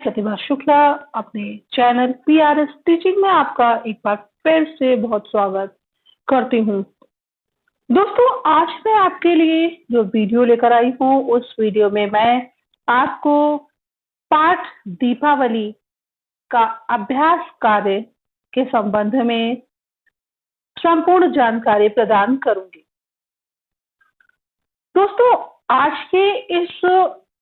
प्रतिभा शुक्ला अपने channel PRS teaching में आपका एक बार फिर से बहुत स्वागत करती हूँ। दोस्तों, आज मैं आपके लिए जो वीडियो लेकर आई हूँ उस वीडियो में मैं आपको पाठ दीपावली का अभ्यास कार्य के संबंध में संपूर्ण जानकारी प्रदान करूंगी। दोस्तों, आज के इस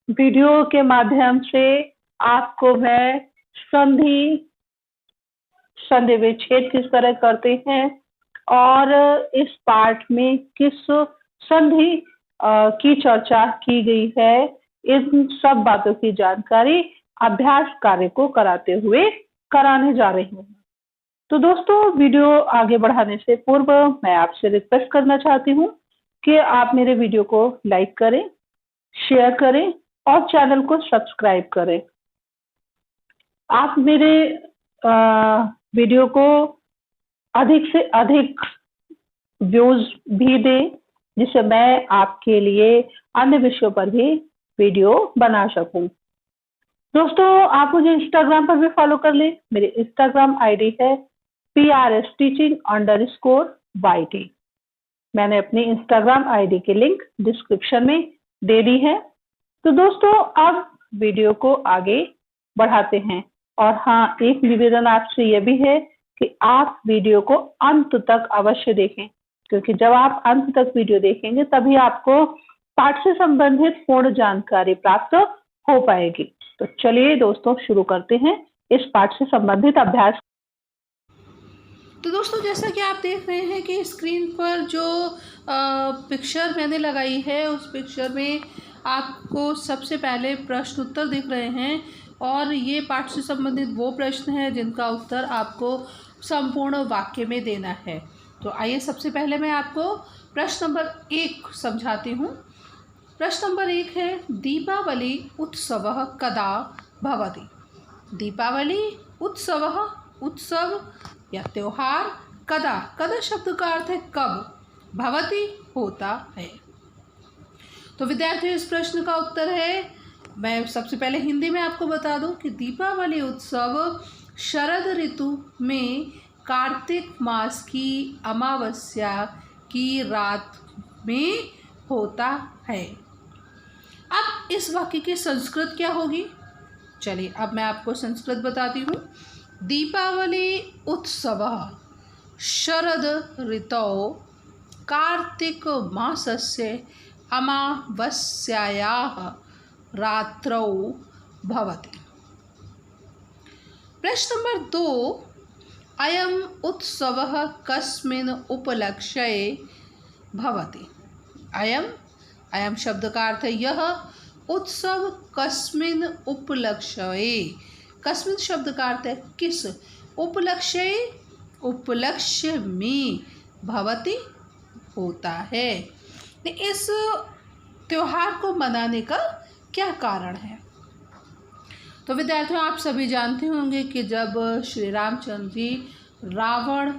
वीडियो के माध्यम से आपको मैं संधि विच्छेद किस तरह करते हैं और इस पाठ में किस संधि की चर्चा की गई है, इन सब बातों की जानकारी अभ्यास कार्य को कराने जा रही हूँ। तो दोस्तों, वीडियो आगे बढ़ाने से पूर्व मैं आपसे रिक्वेस्ट करना चाहती हूँ कि आप मेरे वीडियो को लाइक करें, शेयर करें और चैनल को सब्सक्राइब करें। आप मेरे वीडियो को अधिक से अधिक व्यूज भी दें, जिससे मैं आपके लिए अन्य विषयों पर भी वीडियो बना सकूं। दोस्तों, आप मुझे इंस्टाग्राम पर भी फॉलो कर लें। मेरी इंस्टाग्राम आईडी है PRSteaching_YT। मैंने अपनी इंस्टाग्राम आईडी की लिंक डिस्क्रिप्शन में दे दी है। तो दोस्तों, अब वीडियो को आगे बढ़ाते हैं। और हाँ, एक निवेदन आपसे यह भी है कि आप वीडियो को अंत तक अवश्य देखें, क्योंकि जब आप अंत तक वीडियो देखेंगे तभी आपको पाठ से संबंधित पूर्ण जानकारी प्राप्त हो पाएगी। तो चलिए दोस्तों, शुरू करते हैं इस पाठ से संबंधित अभ्यास। तो दोस्तों, जैसा कि आप देख रहे हैं कि स्क्रीन पर जो पिक्चर मैंने लगाई है उस पिक्चर में आपको सबसे पहले प्रश्न उत्तर दिख रहे हैं और ये पाठ से संबंधित वो प्रश्न हैं जिनका उत्तर आपको संपूर्ण वाक्य में देना है। तो आइए सबसे पहले मैं आपको प्रश्न नंबर 1 समझाती हूँ। प्रश्न नंबर 1 है, दीपावली उत्सवः कदा भवति। दीपावली उत्सव या त्योहार कदा शब्द का अर्थ है कब, भवति होता है। तो विद्यार्थियों, इस प्रश्न का उत्तर है, मैं सबसे पहले हिंदी में आपको बता दूं कि दीपावली उत्सव शरद ऋतु में कार्तिक मास की अमावस्या की रात में होता है। अब इस वाक्य की संस्कृत क्या होगी? चलिए अब मैं आपको संस्कृत बताती हूँ। दीपावली उत्सवः शरद ऋतौ कार्तिक मासस्य अमावस्यायाः रात्रौ भवति। प्रश्न नंबर 2, अयम् उत्सवः कस्मिन् उपलक्ष्ये भवति। अयम् शब्द का अर्थ है यह, उत्सव कस्मिन् उपलक्ष्ये, कस्मिन् शब्द का अर्थ है किस, उपलक्ष्य में, भवति होता है। इस त्योहार को मनाने का क्या कारण है? तो विद्यार्थियों, आप सभी जानते होंगे कि जब श्री रामचंद्र जी रावण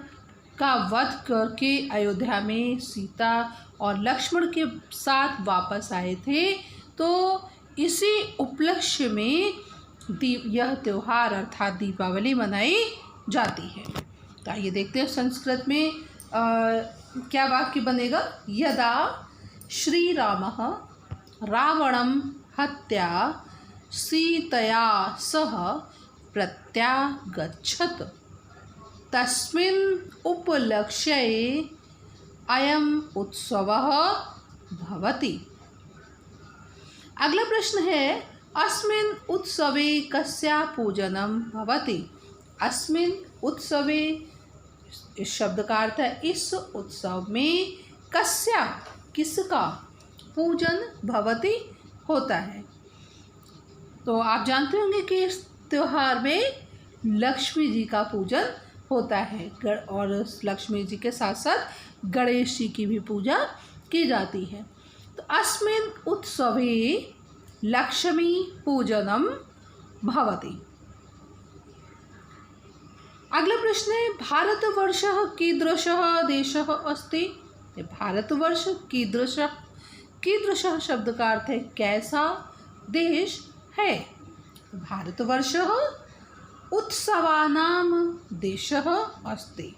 का वध करके अयोध्या में सीता और लक्ष्मण के साथ वापस आए थे, तो इसी उपलक्ष्य में यह त्योहार अर्थात दीपावली मनाई जाती है। तो आइए देखते हैं संस्कृत में क्या वाक्य बनेगा। यदा श्री रामः रावणं हत्या सीतया सह प्रत्यागच्छत् तस्मिन् उपलक्ष्ये अयम् उत्सवः भवति। अगला प्रश्न है, अस्मिन् उत्सवे कस्या पूजनं भवति। अस्मिन् उत्सवे, इस शब्द का अर्थ है इस उत्सव में, कस्या किसका, पूजन भवति होता है। तो आप जानते होंगे कि इस त्योहार में लक्ष्मी जी का पूजन होता है और लक्ष्मी जी के साथ साथ गणेश जी की भी पूजा की जाती है। तो अस्मिन् उत्सवे लक्ष्मी पूजनम भवति। अगला प्रश्न है, भारतवर्षः कीदृशः देशः अस्ति। भारतवर्ष कीदृशः शब्द का अर्थ है कैसा देश है। भारतवर्षः उत्सवानां देशः अस्ति।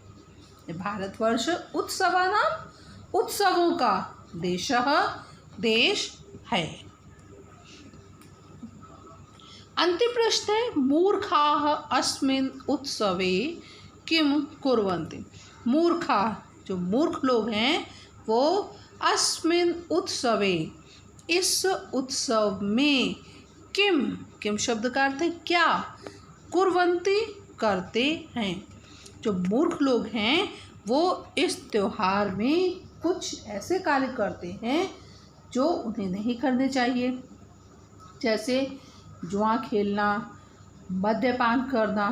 भारतवर्ष उत्सवों का देश है। अंतिम प्रश्न है, मूर्खाः अस्मिन् उत्सवे किम कुर्वन्ति। मूर्खाः, जो मूर्ख लोग हैं, वो अस्मिन् उत्सवे, इस उत्सव में, किम शब्द का अर्थ है क्या, कुर्वन्ति करते हैं। जो मूर्ख लोग हैं वो इस त्योहार में कुछ ऐसे कार्य करते हैं जो उन्हें नहीं करने चाहिए, जैसे जुआ खेलना, मद्यपान करना।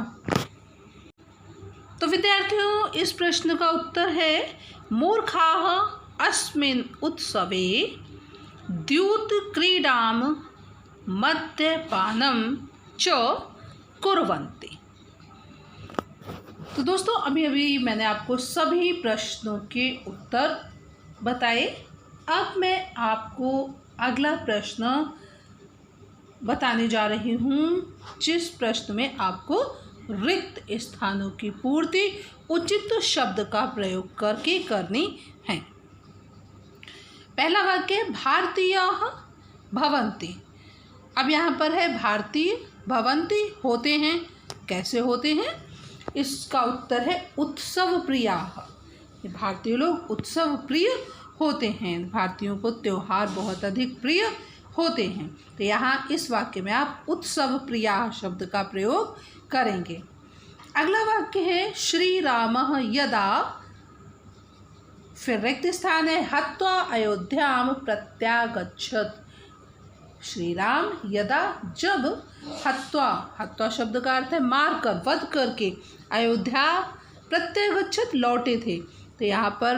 तो विद्यार्थियों, इस प्रश्न का उत्तर है मूर्खाः अस्मिन् उत्सवे द्यूतक्रीडां मद्यपानं च कुर्वन्ति। तो दोस्तों, अभी मैंने आपको सभी प्रश्नों के उत्तर बताए। अब मैं आपको अगला प्रश्न बताने जा रही हूँ, जिस प्रश्न में आपको रिक्त स्थानों की पूर्ति उचित शब्द का प्रयोग करके करनी है। पहला वाक्य, भारतीयाः भवन्ति। अब यहाँ पर है भारतीय भवन्ति, होते हैं, कैसे होते हैं, इसका उत्तर है उत्सव प्रियाः। भारतीय लोग उत्सव प्रिय होते हैं, भारतीयों को त्यौहार बहुत अधिक प्रिय होते हैं। तो यहाँ इस वाक्य में आप उत्सव प्रियाः शब्द का प्रयोग करेंगे। अगला वाक्य है, श्री रामः यदा, फिर रिक्त स्थान है, हत्वा अयोध्याम प्रत्यागच्छत्। श्री राम यदा, जब, हत्वा शब्द का अर्थ है मार कर, वध करके, अयोध्या प्रत्यागच्छत्, लौटे थे। तो यहाँ पर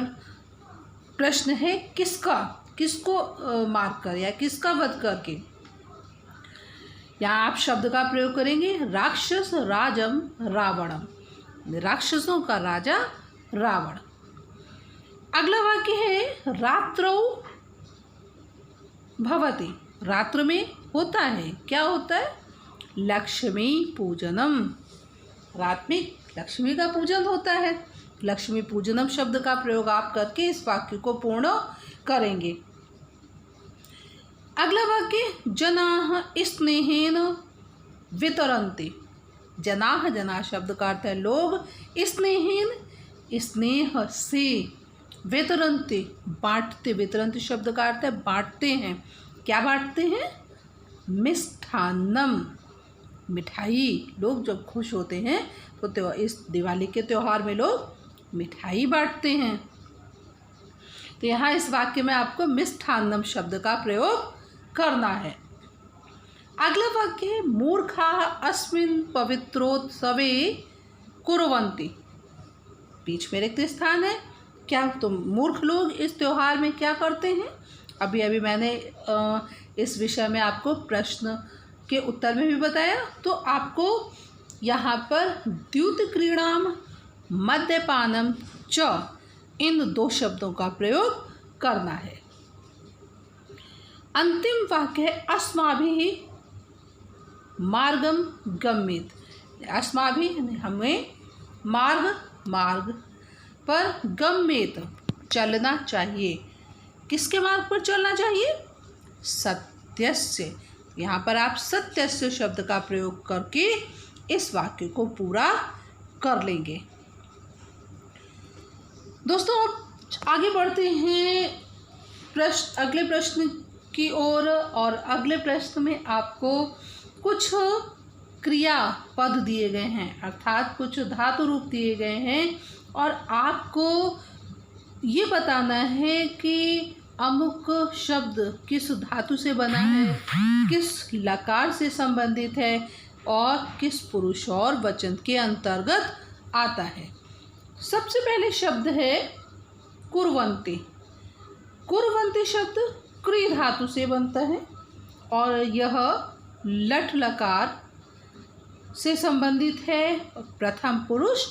प्रश्न है किसको मारकर या किसका वध करके। यहाँ आप शब्द का प्रयोग करेंगे राक्षस राजम रावणम, राक्षसों का राजा रावण। अगला वाक्य है, रात्रौ भवति। रात्र में होता है, क्या होता है, लक्ष्मी पूजनम। रात में लक्ष्मी का पूजन होता है। लक्ष्मी पूजनम शब्द का प्रयोग आप करके इस वाक्य को पूर्ण करेंगे। अगला वाक्य, जनाः स्नेहेन वितरन्ति। जनाः शब्द का अर्थ है लोग, स्नेहेन स्नेह से, वितरन्ति बांटते, वितरन्ति शब्द का अर्थ है बांटते हैं। क्या बांटते हैं, मिष्ठान्नम, मिठाई। लोग जब खुश होते हैं तो इस दिवाली के त्यौहार में लोग मिठाई बांटते हैं। तो यहाँ इस वाक्य में आपको मिष्ठान्नम शब्द का प्रयोग करना है। अगला वाक्य है, मूर्खाः अस्मिन् पवित्रोत्सवे कुर्वन्ति। बीच में रिक्त स्थान है, क्या तुम मूर्ख लोग इस त्यौहार में क्या करते हैं। अभी मैंने इस विषय में आपको प्रश्न के उत्तर में भी बताया। तो आपको यहाँ पर द्यूतक्रीडाम मद्यपानम च, इन दो शब्दों का प्रयोग करना है। अंतिम वाक्य है, अस्माभिः मार्गम गम्येत। अस्माभिः हमें, मार्ग पर, गम्येत चलना चाहिए। किसके मार्ग पर चलना चाहिए, सत्यस्य। यहाँ पर आप सत्यस्य शब्द का प्रयोग करके इस वाक्य को पूरा कर लेंगे। दोस्तों, अब आगे बढ़ते हैं अगले प्रश्न की ओर। और अगले प्रश्न में आपको कुछ क्रिया पद दिए गए हैं, अर्थात कुछ धातु रूप दिए गए हैं, और आपको ये बताना है कि अमुक शब्द किस धातु से बना है, किस लकार से संबंधित है और किस पुरुष और वचन के अंतर्गत आता है। सबसे पहले शब्द है कुर्वन्ति। कुर्वन्ति शब्द क्री धातु से बनता है और यह लट लकार से संबंधित है। प्रथम पुरुष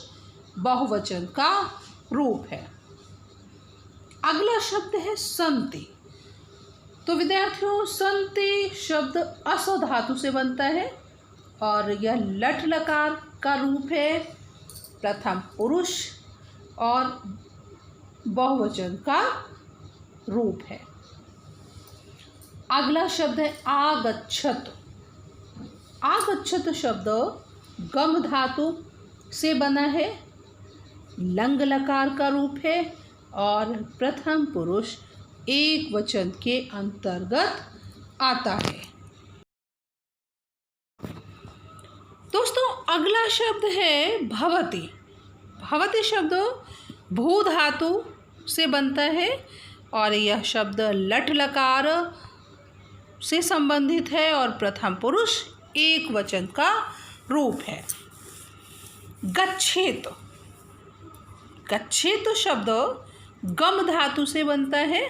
बहुवचन का रूप है। अगला शब्द है संति। तो विद्यार्थियों, संति शब्द अस धातु से बनता है और यह लट लकार का रूप है, प्रथम पुरुष और बहुवचन का रूप है। अगला शब्द है आगच्छत। आगच्छत शब्द गम धातु से बना है, लंग लकार का रूप है और प्रथम पुरुष एक वचन के अंतर्गत आता है। दोस्तों अगला शब्द है भवति। भवति शब्द भू धातु से बनता है और यह शब्द लट लकार से संबंधित है और प्रथम पुरुष एक वचन का रूप है। गच्छेत। गच्छेत शब्द गम धातु से बनता है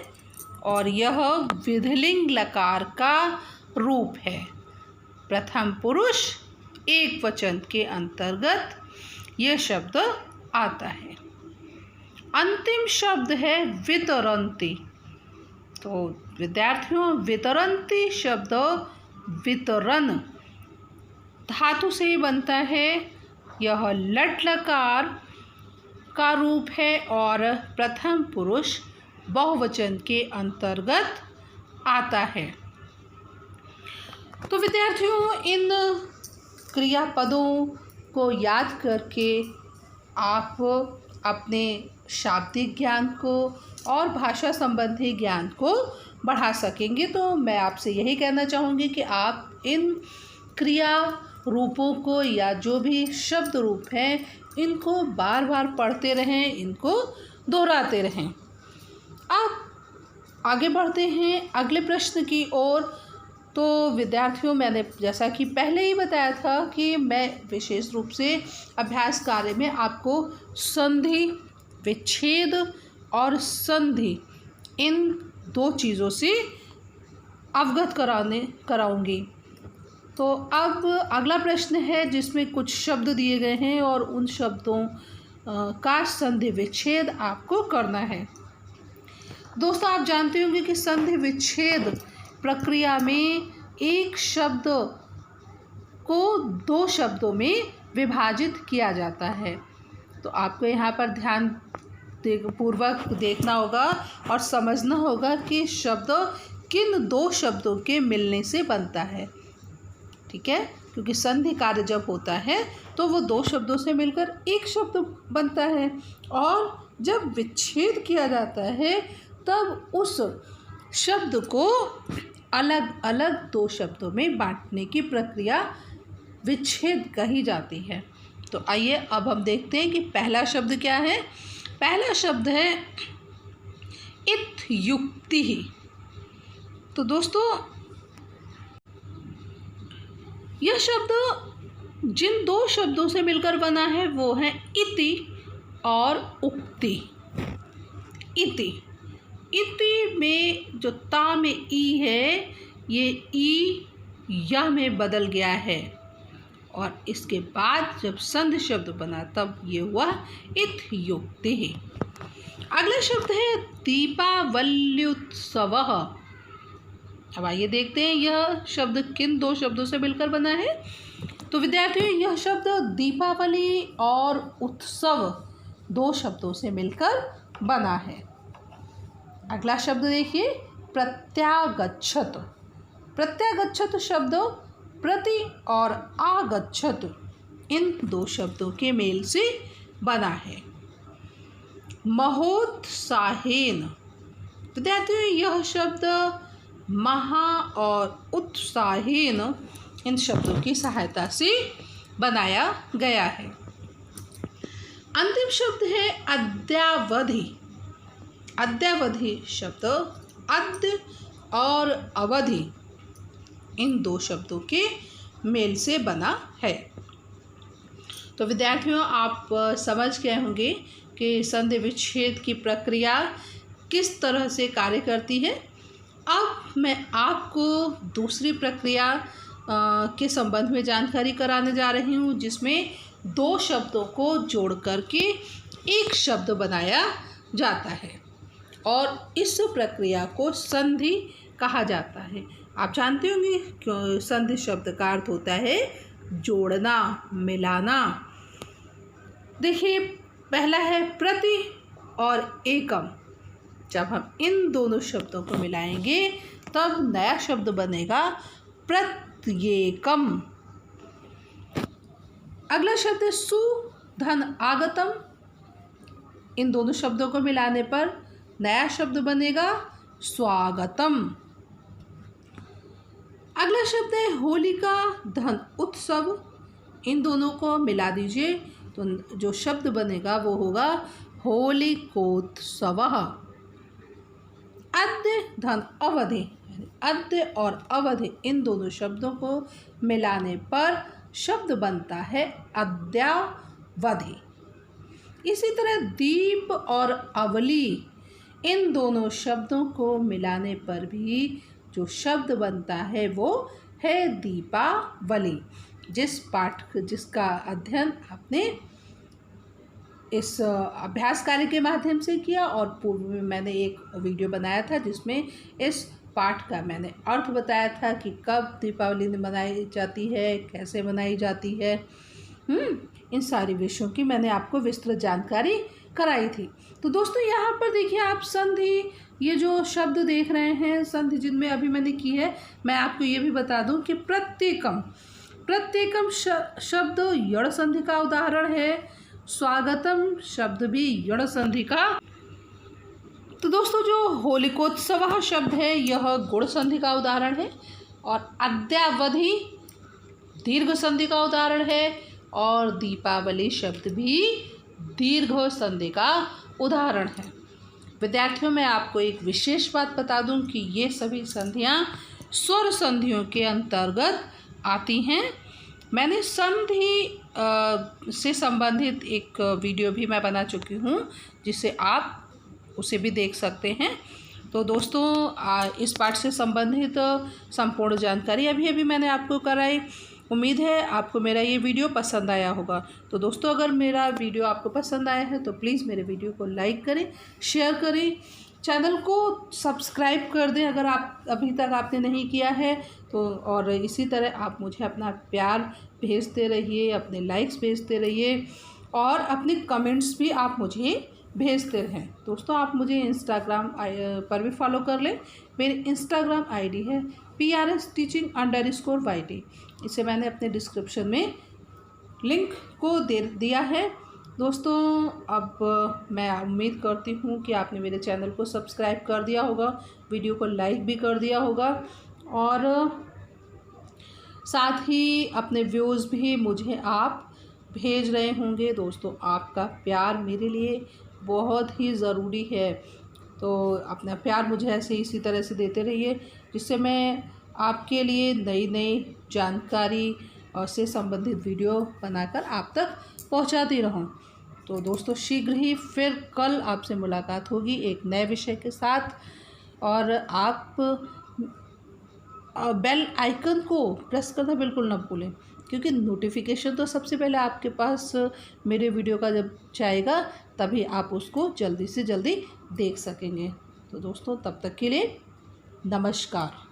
और यह विधिलिंग लकार का रूप है। प्रथम पुरुष एक वचन के अंतर्गत यह शब्द आता है। अंतिम शब्द है वितरन्ति। तो विद्यार्थियों वितरन्ति शब्द वितरण धातु से बनता है। यह लट लकार का रूप है और प्रथम पुरुष बहुवचन के अंतर्गत आता है। तो विद्यार्थियों इन क्रियापदों को याद करके आप अपने शाब्दिक ज्ञान को और भाषा संबंधी ज्ञान को बढ़ा सकेंगे। तो मैं आपसे यही कहना चाहूँगी कि आप इन क्रिया रूपों को या जो भी शब्द रूप हैं इनको बार बार पढ़ते रहें, इनको दोहराते रहें। अब आगे बढ़ते हैं अगले प्रश्न की ओर। तो विद्यार्थियों मैंने जैसा कि पहले ही बताया था कि मैं विशेष रूप से अभ्यास कार्य में आपको संधि, विच्छेद और संधि इन दो चीज़ों से अवगत कराऊंगी। तो अब अगला प्रश्न है जिसमें कुछ शब्द दिए गए हैं और उन शब्दों का संधि विच्छेद आपको करना है। दोस्तों आप जानते होंगे कि संधि विच्छेद प्रक्रिया में एक शब्द को दो शब्दों में विभाजित किया जाता है। तो आपको यहाँ पर ध्यान पूर्वक देखना होगा और समझना होगा कि शब्द किन दो शब्दों के मिलने से बनता है। ठीक है, क्योंकि संधि कार्य जब होता है तो वो दो शब्दों से मिलकर एक शब्द बनता है और जब विच्छेद किया जाता है तब उस शब्द को अलग अलग दो शब्दों में बांटने की प्रक्रिया विच्छेद कही जाती है। तो आइए अब हम देखते हैं कि पहला शब्द क्या है। पहला शब्द है इत्युक्ति। तो दोस्तों यह शब्द जिन दो शब्दों से मिलकर बना है वो है इति और उक्ति। इति इति में जो ता में ई है ये ई या में बदल गया है और इसके बाद जब संधि शब्द बना तब ये हुआ इत्युक्ति। अगला शब्द है दीपावल्युत्सवः। अब आइए देखते हैं यह शब्द किन दो शब्दों से मिलकर बना है। तो विद्यार्थियों यह शब्द दीपावली और उत्सव दो शब्दों से मिलकर बना है। अगला शब्द देखिए प्रत्यागच्छत। प्रत्यागच्छत शब्द प्रति और आगच्छत इन दो शब्दों के मेल से बना है। महोत्साहेन। विद्यार्थियों यह शब्द महा और उत्साहेन इन शब्दों की सहायता से बनाया गया है। अंतिम शब्द है अद्यावधि। अद्यावधि शब्द अद्य और अवधि इन दो शब्दों के मेल से बना है। तो विद्यार्थियों आप समझ गए होंगे कि संधि विच्छेद की प्रक्रिया किस तरह से कार्य करती है। अब मैं आपको दूसरी प्रक्रिया के संबंध में जानकारी कराने जा रही हूँ जिसमें दो शब्दों को जोड़ करके एक शब्द बनाया जाता है और इस प्रक्रिया को संधि कहा जाता है। आप जानते होंगे क्यों संधि शब्द का अर्थ होता है जोड़ना, मिलाना। देखिए, पहला है प्रति और एकम। जब हम इन दोनों शब्दों को मिलाएंगे तब नया शब्द बनेगा प्रत्येकम। अगला शब्द है सु धन आगतम। इन दोनों शब्दों को मिलाने पर नया शब्द बनेगा स्वागतम। अगला शब्द है होलिका धन उत्सव। इन दोनों को मिला दीजिए तो जो शब्द बनेगा वो होगा होलिकोत्सवः। अद्य धन अवधि, अद्य और अवधि इन दोनों शब्दों को मिलाने पर शब्द बनता है अद्यावधि। इसी तरह दीप और अवली इन दोनों शब्दों को मिलाने पर भी जो शब्द बनता है वो है दीपावली। जिसका अध्ययन आपने इस अभ्यास कार्य के माध्यम से किया और पूर्व में मैंने एक वीडियो बनाया था जिसमें इस पाठ का मैंने अर्थ बताया था कि कब दीपावली मनाई जाती है, कैसे मनाई जाती है। इन सारी विषयों की मैंने आपको विस्तृत जानकारी कराई थी। तो दोस्तों यहाँ पर देखिए आप संधि, ये जो शब्द देख रहे हैं संधि जिनमें अभी मैंने की है, मैं आपको ये भी बता दूं कि प्रत्येकम, प्रत्येकम शब्द यण संधि का उदाहरण है। स्वागतम शब्द भी यण संधि का। तो दोस्तों जो होलिकोत्सव शब्द है यह गुण संधि का उदाहरण है और अद्यावधि दीर्घ संधि का उदाहरण है और दीपावली शब्द भी दीर्घ संधि का उदाहरण है। विद्यार्थियों, मैं आपको एक विशेष बात बता दूं कि ये सभी संधियां स्वर संधियों के अंतर्गत आती हैं। मैंने संधि से संबंधित एक वीडियो भी मैं बना चुकी हूँ जिसे आप उसे भी देख सकते हैं। तो दोस्तों इस पाठ से संबंधित संपूर्ण जानकारी अभी अभी मैंने आपको कराई। उम्मीद है आपको मेरा ये वीडियो पसंद आया होगा। तो दोस्तों अगर मेरा वीडियो आपको पसंद आया है तो प्लीज़ मेरे वीडियो को लाइक करें, शेयर करें, चैनल को सब्सक्राइब कर दें अगर आप अभी तक आपने नहीं किया है तो। और इसी तरह आप मुझे अपना प्यार भेजते रहिए, अपने लाइक्स भेजते रहिए और अपने कमेंट्स भी आप मुझे भेजते रहें। दोस्तों आप मुझे इंस्टाग्राम पर भी फॉलो कर लें। मेरी इंस्टाग्राम आईडी है PRS_Teaching_YT। इसे मैंने अपने डिस्क्रिप्शन में लिंक को दे दिया है। दोस्तों अब मैं उम्मीद करती हूँ कि आपने मेरे चैनल को सब्सक्राइब कर दिया होगा, वीडियो को लाइक भी कर दिया होगा और साथ ही अपने व्यूज़ भी मुझे आप भेज रहे होंगे। दोस्तों आपका प्यार मेरे लिए बहुत ही ज़रूरी है, तो अपना प्यार मुझे ऐसे इसी तरह से देते रहिए जिससे मैं आपके लिए नई नई जानकारी और से संबंधित वीडियो बनाकर आप तक पहुंचाती रहूं। तो दोस्तों शीघ्र ही फिर कल आपसे मुलाकात होगी एक नए विषय के साथ। और आप बेल आइकन को प्रेस करना बिल्कुल ना भूलें क्योंकि नोटिफिकेशन तो सबसे पहले आपके पास मेरे वीडियो का जब जाएगा तभी आप उसको जल्दी से जल्दी देख सकेंगे। तो दोस्तों तब तक के लिए नमस्कार।